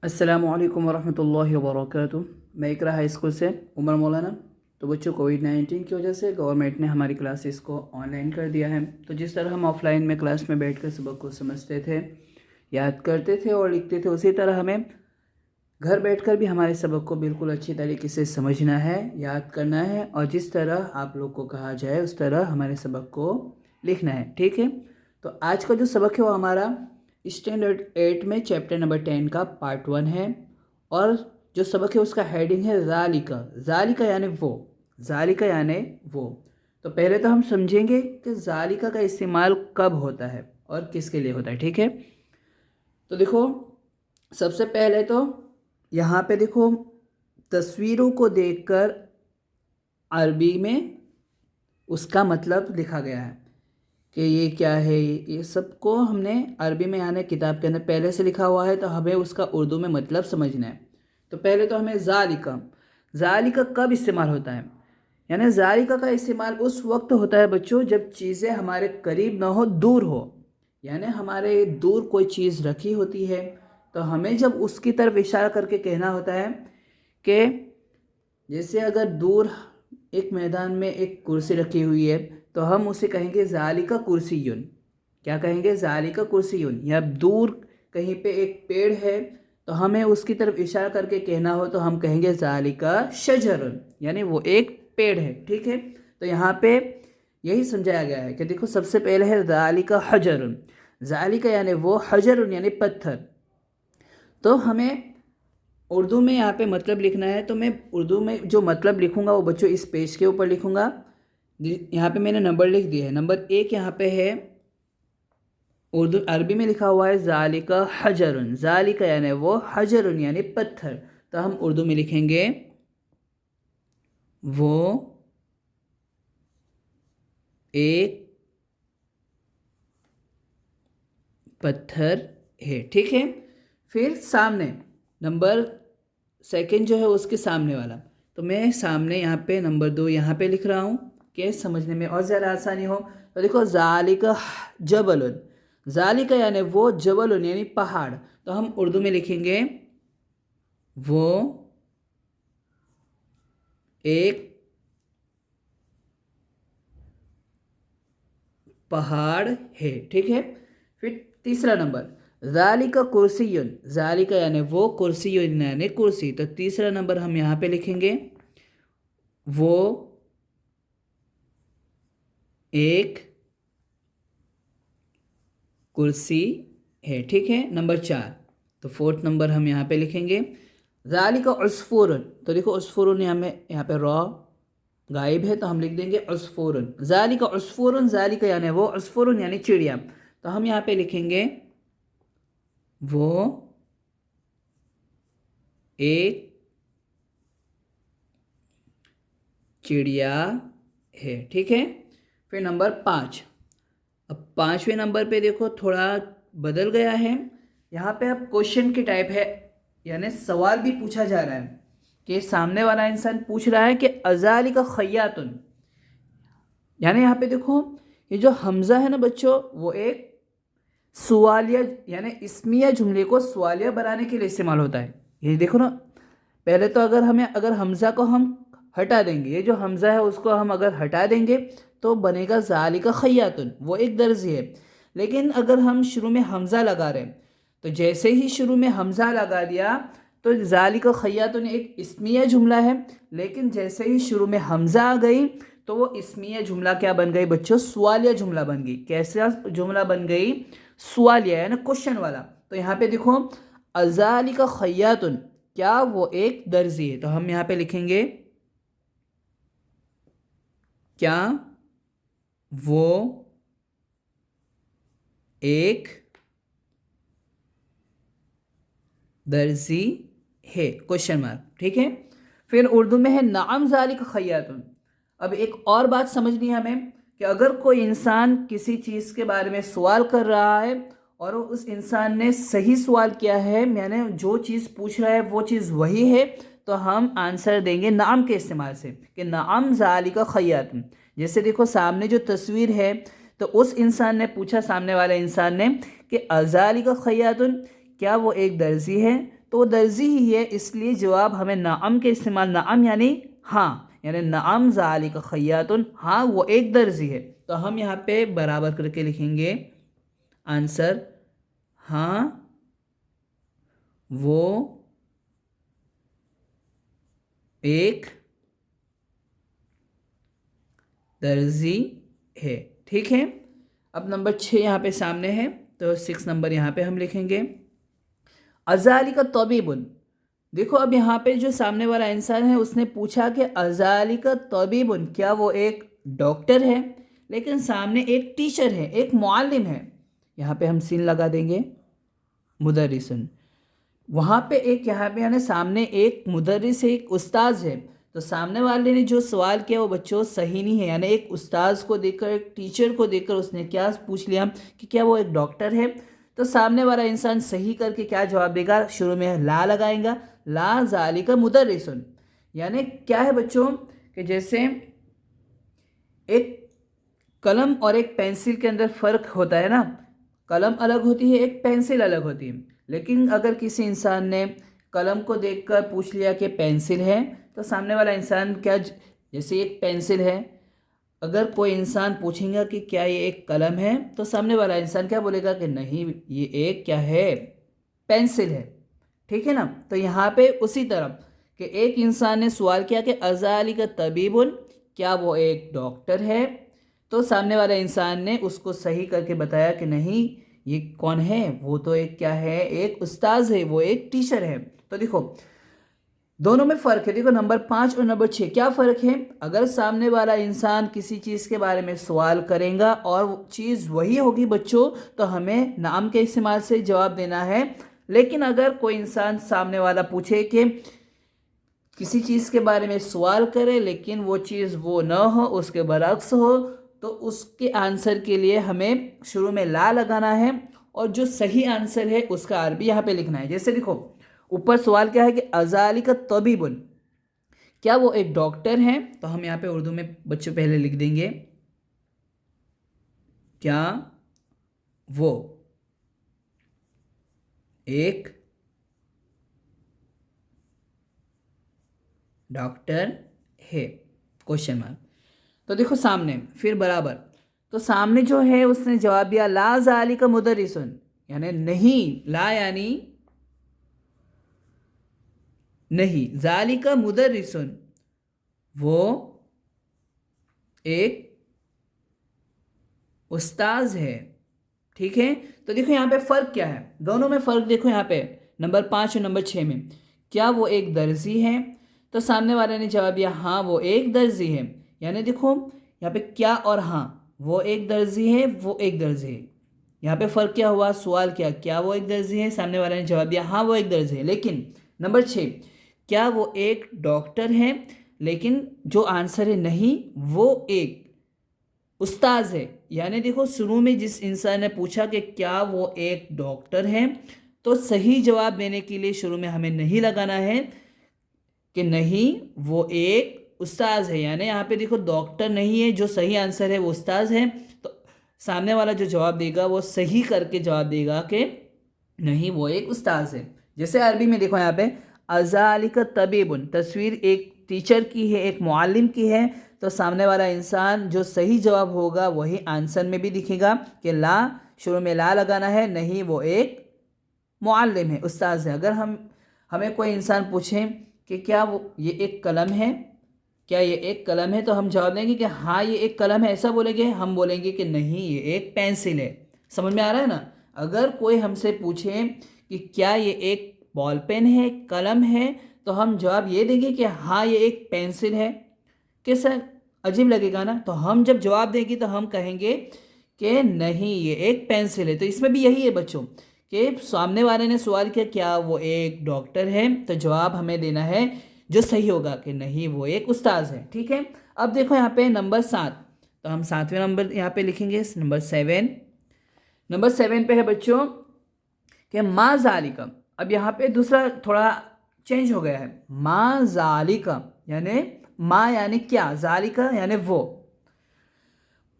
अस्सलामुअलैकुम वरहमतुल्लाहि वबरकातुहू। मैं इकरा हाई स्कूल से उमर मौलाना। तो बच्चों, कोविड-19 की वजह से गवर्नमेंट ने हमारी क्लासेस को ऑनलाइन कर दिया है। तो जिस तरह हम ऑफ़लाइन में क्लास में बैठकर सबक को समझते थे, याद करते थे और लिखते थे, उसी तरह हमें घर बैठकर भी हमारे सबक को बिल्कुल अच्छी तरीके से समझना है, याद करना है और जिस तरह आप लोग को कहा जाए उस तरह हमारे सबक को लिखना है। ठीक है। तो आज का जो सबक है वो हमारा स्टैंडर्ड 8 में चैप्टर नंबर 10 का पार्ट 1 है। और जो सबक है उसका हेडिंग है ज़ालिका। ज़ालिका यानी वो, ज़ालिका यानी वो। तो पहले तो हम समझेंगे कि ज़ालिका का इस्तेमाल कब होता है और किसके लिए होता है। ठीक है। तो देखो, सबसे पहले तो यहाँ पे देखो, तस्वीरों को देखकर अरबी में उसका मतलब लिखा गया है कि ये क्या है। ये सबको हमने अरबी में यानी किताब के अंदर पहले से लिखा हुआ है, तो हमें उसका उर्दू में मतलब समझना है। तो पहले तो हमें ज़ालिका, ज़ालिका कब इस्तेमाल होता है, यानी ज़ालिका का इस्तेमाल उस वक्त होता है बच्चों जब चीज़ें हमारे करीब ना हो, दूर हो। यानी हमारे दूर कोई चीज़ रखी होती है तो हमें जब उसकी तरफ इशारा करके कहना होता है कि जैसे अगर दूर एक मैदान में एक कुर्सी रखी हुई है तो हम उसे कहेंगे ज़ालिका कुर्सियुन। क्या कहेंगे? ज़ालिका कुर्सियुन। या दूर कहीं पे एक पेड़ है तो हमें उसकी तरफ इशारा करके कहना हो तो हम कहेंगे ज़ालिका शजरुन, यानी वो एक पेड़ है। ठीक है। तो यहाँ पे यही समझाया गया है कि देखो, सबसे पहले है ज़ालिका हजरुन। ज़ालिका यानी वो, हजरुन यानी पत्थर। तो हमें उर्दू में यहाँ पे मतलब लिखना है, तो मैं उर्दू में जो मतलब लिखूंगा वो बच्चों इस पेज के ऊपर लिखूंगा। यहाँ पे मैंने नंबर लिख दिया है। नंबर 1 यहाँ पे है, उर्दू अरबी में लिखा हुआ है ज़ालिका हजरुन। ज़ालिका यानी वो, हजरुन यानी पत्थर। तो हम उर्दू में लिखेंगे वो एक पत्थर है। ठीक है। फिर सामने नंबर 2 जो है उसके सामने वाला, तो मैं सामने यहाँ पे नंबर 2 यहाँ पे लिख रहा हूँ कि समझने में और ज़्यादा आसानी हो। तो देखो, ज़ालिका जबलुन। ज़ालिका यानी वो, जबलुन यानी पहाड़। तो हम उर्दू में लिखेंगे वो एक पहाड़ है। ठीक है। फिर तीसरा नंबर, ज़ालिका कुर्सियुन। ज़ालिका यानी वो, कुर्सियुन यानी कुर्सी। तो तीसरा नंबर हम यहाँ पे लिखेंगे वो एक कुर्सी है। ठीक है। नंबर 4, तो 4th नंबर हम यहाँ पे लिखेंगे ज़ालिका उस्फुरुन। तो देखो, उस्फुरुन यहाँ पे रॉ गायब है तो हम लिख देंगे उस्फुरुन। ज़ालिका उस्फुरुन। ज़ालिका यानी वो, उस्फुरुन यानी चिड़िया। तो हम यहाँ पे लिखेंगे वो एक चिड़िया है। ठीक है। फिर नंबर 5, अब 5वें नंबर पे देखो थोड़ा बदल गया है। यहाँ पे अब क्वेश्चन की टाइप है, यानी सवाल भी पूछा जा रहा है कि सामने वाला इंसान पूछ रहा है कि अज़ालिका खय्यातुन। यानी यहाँ पे देखो, ये जो हमज़ा है ना बच्चों, वो एक सवालिया यानी इस्मिया जुमले को सवालिया बनाने के लिए इस्तेमाल होता है। ये देखो ना, पहले तो अगर हमज़ा को हम हटा देंगे, ये जो हमज़ा है उसको हम अगर हटा देंगे तो बनेगा ज़ालिका खय्यातुन, वो एक दर्जी है। लेकिन अगर हम शुरू में हमज़ा लगा रहे हैं तो जैसे ही शुरू में हमज़ा लगा दिया तो ज़ालिका खय्यातुन एक इस्मिया जुमला है। लेकिन जैसे ही शुरू में हमज़ा आ गई तो वो इस्मिया जुमला क्या बन गई बच्चों? सवालिया जुमला बन गई। कैसा जुमला बन गई? सवालिया यानी क्वेश्चन वाला। तो यहाँ पे देखो, अज़ालिका खय्यातुन, क्या वो एक दर्जी है। तो हम यहाँ पे लिखेंगे क्या वो एक दर्जी है, क्वेश्चन मार्क। ठीक है। फिर उर्दू में है नाम ज़ालिका खय्यातुन। अब एक और बात समझनी है हमें कि अगर कोई इंसान किसी चीज़ के बारे में सवाल कर रहा है और उस इंसान ने सही सवाल किया है, यानी जो चीज़ पूछ रहा है वो चीज़ वही है, तो हम आंसर देंगे नाम के इस्तेमाल से कि नाम ज़ालिका खय्यातुन। जैसे देखो, सामने जो तस्वीर है तो उस इंसान ने पूछा, सामने वाले इंसान ने, कि अज़ालिका खय्यातुन, क्या वो एक दर्जी है। तो वो दर्जी ही है, इसलिए जवाब हमें नाम के इस्तेमाल, नाम यानी हाँ, यानी नाम ज़ालिका खय्यातुन, हाँ वो एक दर्जी है। तो हम यहाँ पे बराबर करके लिखेंगे आंसर, हाँ वो एक दर्जी है। ठीक है, अब नंबर 6 यहाँ पे सामने है, तो 6 नंबर यहाँ पे हम लिखेंगे अज़ालिका तबीबुन। देखो अब यहाँ पे जो सामने वाला इंसान है उसने पूछा कि अज़ालिका तबीबुन, क्या वो एक डॉक्टर है, लेकिन सामने एक टीचर है, एक मुअल्लिम है। यहाँ पे हम सीन लगा देंगे, मुदर्रिसन। वहाँ पे एक यहाँ पे यानी सामने एक मुदर्रिस है, एक उस्ताज है। तो सामने वाले ने जो सवाल किया वो बच्चों सही नहीं है, यानी एक उस्ताज को देखकर, एक टीचर को देखकर उसने क्या पूछ लिया कि क्या वो एक डॉक्टर है। तो सामने वाला इंसान सही करके क्या जवाब देगा, शुरू में ला लगाएगा, ला ज़ालिका मुदर्रिसुन। यानी क्या है बच्चों कि जैसे एक कलम और एक पेंसिल के अंदर फ़र्क होता है ना, कलम अलग होती है, एक पेंसिल अलग होती है। लेकिन अगर किसी इंसान ने कलम को देखकर पूछ लिया कि पेंसिल है, तो सामने वाला इंसान क्या, जैसे एक पेंसिल है, अगर कोई इंसान पूछेगा कि क्या ये एक कलम है, तो सामने वाला इंसान क्या बोलेगा कि नहीं ये एक क्या है, पेंसिल है। ठीक है ना। तो यहाँ पे उसी तरह कि एक इंसान ने सवाल किया कि अज़ालिका तबीबुन, क्या वो एक डॉक्टर है, तो सामने वाले इंसान ने उसको सही करके बताया कि नहीं ये कौन है, वो तो एक क्या है, एक उस्ताज है, वो एक टीचर है। तो देखो दोनों में फ़र्क है। देखो नंबर 5 और नंबर 6 क्या फ़र्क है, अगर सामने वाला इंसान किसी चीज़ के बारे में सवाल करेगा और वो चीज़ वही होगी बच्चों, तो हमें नाम के इस्तेमाल से जवाब देना है। लेकिन अगर कोई इंसान सामने वाला पूछे कि किसी चीज़ के बारे में सवाल करे लेकिन वो चीज़ वो न हो, उसके बरक्स हो, तो उसके आंसर के लिए हमें शुरू में ला लगाना है और जो सही आंसर है उसका अरबी यहाँ पे लिखना है। जैसे देखो ऊपर सवाल क्या है कि अज़ालिका तबीबुन, क्या वो एक डॉक्टर है, तो हम यहाँ पे उर्दू में बच्चों पहले लिख देंगे क्या वो एक डॉक्टर है, क्वेश्चन मार्क। तो देखो सामने फिर बराबर, तो सामने जो है उसने जवाब दिया ला ज़ालिका मुदर्रिसुन, यानी नहीं, ला यानी नहीं, ज़ालिका मुदर्रिसुन, वो एक उस्ताज है। ठीक है। तो देखो यहाँ पे फ़र्क क्या है, दोनों में फ़र्क देखो यहाँ पे नंबर 5 और नंबर 6 में, क्या वो एक दर्जी है, तो सामने वाले ने जवाब दिया हाँ वो एक दर्जी है। यानी देखो यहाँ पे क्या और हाँ, वो एक दर्जी है, वो एक दर्जी है। यहाँ पे फ़र्क क्या हुआ, सवाल क्या वो एक दर्जी है, सामने वाले ने जवाब दिया हाँ वो एक दर्जी है। लेकिन नंबर 6 क्या वो एक डॉक्टर है, लेकिन जो आंसर है नहीं, वो एक उस्ताज है। यानी देखो शुरू में जिस इंसान ने पूछा कि क्या वो एक डॉक्टर है, तो सही जवाब देने के लिए शुरू में हमें नहीं लगाना है कि नहीं वो एक उस्ताज है। यानी यहाँ पे देखो डॉक्टर नहीं है, जो सही आंसर है वो उस्ताज है। तो सामने वाला जो जवाब देगा वो सही करके जवाब देगा कि नहीं वो एक उस्ताज है। जैसे अरबी में देखो यहाँ पे अज़ालिका तबीबुन, तस्वीर एक टीचर की है, एक मुअल्लिम की है, तो सामने वाला इंसान जो सही जवाब होगा वही आंसर में भी दिखेगा कि ला, शुरू में ला लगाना है, नहीं वो एक मुअल्लिम है, उस्ताज है। अगर हमें कोई इंसान पूछे कि क्या वो ये एक कलम है, क्या ये एक कलम है, तो हम जवाब देंगे कि हाँ ये एक कलम है, ऐसा बोलेंगे, हम बोलेंगे कि नहीं ये एक पेंसिल है। समझ में आ रहा है ना। अगर कोई हमसे पूछे कि क्या ये एक बॉल पेन है, कलम है, तो हम जवाब ये देंगे कि हाँ ये एक पेंसिल है। कैसा अजीब लगेगा ना। तो हम जब जवाब देंगे तो हम कहेंगे कि नहीं ये एक पेंसिल है। तो इसमें भी यही है बच्चों कि सामने वाले ने सवाल किया क्या वो एक डॉक्टर है, तो जवाब हमें देना है जो सही होगा कि नहीं वो एक उस्ताज है। ठीक है। अब देखो यहाँ पे नंबर 7, तो हम 7वें नंबर यहाँ पे लिखेंगे नंबर 7। नंबर 7 पे है बच्चों कि माँ ज़ालिका। अब यहाँ पे दूसरा थोड़ा चेंज हो गया है, माँ ज़ालिका यानी माँ यानी क्या, ज़ालिका यानी वो।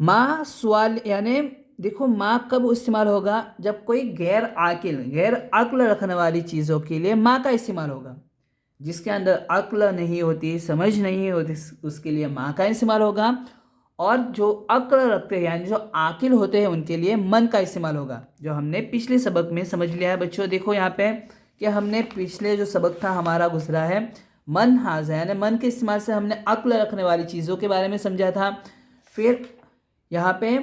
माँ सवाल यानी देखो माँ कब इस्तेमाल होगा, जब कोई गैर अक्ल रखने वाली चीज़ों के लिए माँ का इस्तेमाल होगा। जिसके अंदर अक्ल नहीं होती, समझ नहीं होती, उसके लिए माँ का इस्तेमाल होगा। और जो अक्ल रखते हैं यानी जो आकिल होते हैं उनके लिए मन का इस्तेमाल होगा, जो हमने पिछले सबक में समझ लिया है बच्चों। देखो यहाँ पे कि हमने पिछले जो सबक था हमारा गुजरा है मन हाजा, यानी मन के इस्तेमाल से हमने अक्ल रखने वाली चीज़ों के बारे में समझा था। फिर यहाँ पे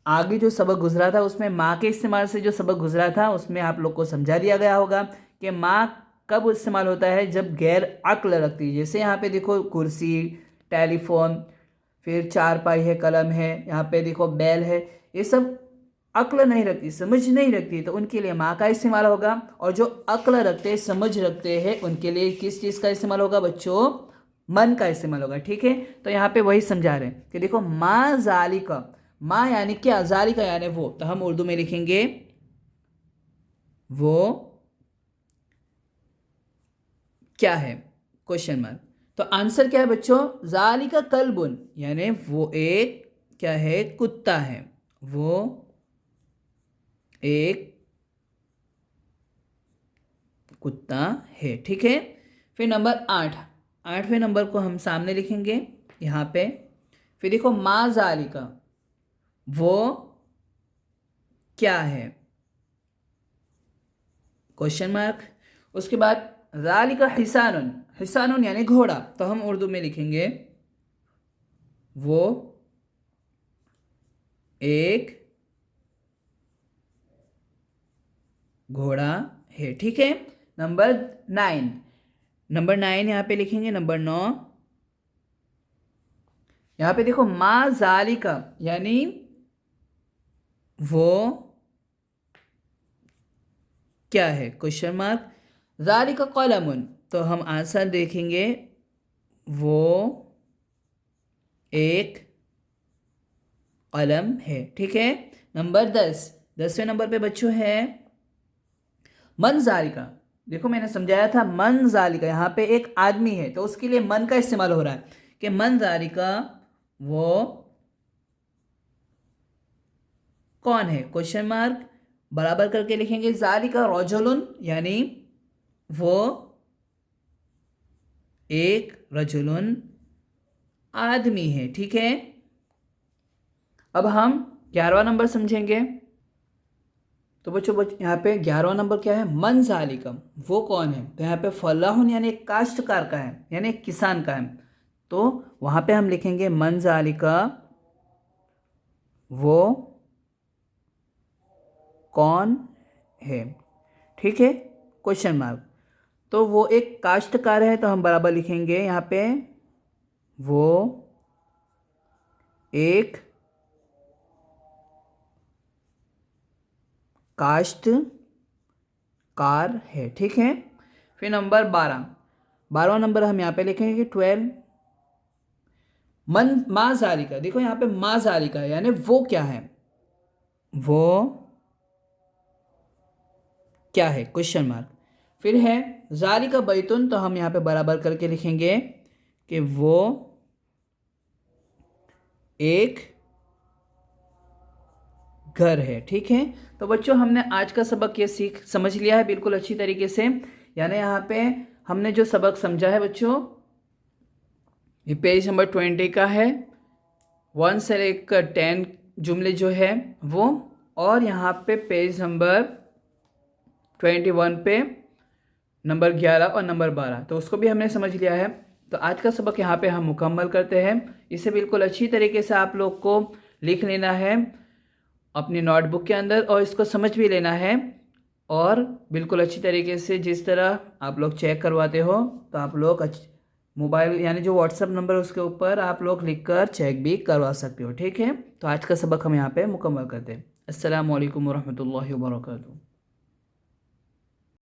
आगे जो सबक गुजरा था उसमें माँ के इस्तेमाल से जो सबक गुजरा था उसमें आप लोग को समझा दिया गया होगा कि माँ कब इस्तेमाल होता है, जब गैर अक्ल रखती है। जैसे यहाँ पे देखो कुर्सी, टेलीफोन, फिर चारपाई है, कलम है, यहाँ पे देखो बैल है, ये सब अक्ल नहीं रखती, समझ नहीं रखती, तो उनके लिए माँ का इस्तेमाल होगा। और जो अक्ल रखते हैं, समझ रखते हैं, उनके लिए किस चीज़ का इस्तेमाल होगा बच्चों, मन का इस्तेमाल होगा। ठीक है, तो यहाँ पे वही समझा रहे हैं कि देखो माँ जालिका, माँ यानी क्या, जालिका यानी वो, तो हम उर्दू में लिखेंगे वो क्या है, क्वेश्चन मार्क। तो आंसर क्या है बच्चों, जालिका कल्बुन, यानी वो एक क्या है, कुत्ता है, वो एक कुत्ता है। ठीक है, फिर नंबर 8, 8वें नंबर को हम सामने लिखेंगे यहाँ पे। फिर देखो माँ जालिका, वो क्या है, क्वेश्चन मार्क। उसके बाद जालिका हिसानुन, हिसानुन यानी घोड़ा, तो हम उर्दू में लिखेंगे वो एक घोड़ा है। ठीक है, नंबर 9, नंबर 9 यहाँ पे लिखेंगे। नंबर 9 यहाँ पे देखो माँ जालिका यानी वो क्या है, क्वेश्चन मार्क। जालिका कलमुन, तो हम आंसर देखेंगे वो एक कलम है। ठीक है, नंबर 10, 10वें नंबर पे बच्चों है मन जालिका। देखो मैंने समझाया था मन जालिका, यहाँ पे एक आदमी है तो उसके लिए मन का इस्तेमाल हो रहा है कि मन जालिका वो कौन है, क्वेश्चन मार्क, बराबर करके लिखेंगे। जालिका रजुलुन यानी वो एक रजुलुन आदमी है। ठीक है, अब हम 11वां नंबर समझेंगे। तो बच्चों यहाँ पे 11वां नंबर क्या है, मन जालिका वो कौन है, तो यहाँ पे फलाहुन यानी एक काश्तकार का है, यानी एक किसान का है, तो वहाँ पे हम लिखेंगे मन जालिका वो कौन है। ठीक है, क्वेश्चन मार्क। तो वो एक काश्तकार है, तो हम बराबर लिखेंगे यहाँ पे वो एक काश्तकार है। ठीक है, फिर नंबर 12, 12वां नंबर हम यहाँ पे लिखेंगे कि 12 मन माँ जालिका। देखो यहाँ पे माँ जालिका यानी वो क्या है, वो क्या है, क्वेश्चन मार्क। फिर है जालिका बैतुन, तो हम यहाँ पे बराबर करके लिखेंगे कि वो एक घर है। ठीक है, तो बच्चों हमने आज का सबक ये समझ लिया है बिल्कुल अच्छी तरीके से। यानी यहाँ पे हमने जो सबक समझा है बच्चों, ये पेज नंबर 20 का है, 1 से लेकर 10 जुमले जो है वो, और यहाँ पे पेज नंबर 21 पे नंबर 11 और नंबर 12, तो उसको भी हमने समझ लिया है। तो आज का सबक यहाँ पे हम मुकम्मल करते हैं। इसे बिल्कुल अच्छी तरीके से आप लोग को लिख लेना है अपनी नोटबुक के अंदर, और इसको समझ भी लेना है, और बिल्कुल अच्छी तरीके से जिस तरह आप लोग चेक करवाते हो, तो आप लोग मोबाइल यानी जो व्हाट्सअप नंबर उसके ऊपर आप लोग लिखकर चेक भी करवा सकते हो। ठीक है, तो आज का सबक हम यहाँ पे मुकम्मल करते हैं। अस्सलामु अलैकुम वरहमतुल्लाहि वबरकातुहू।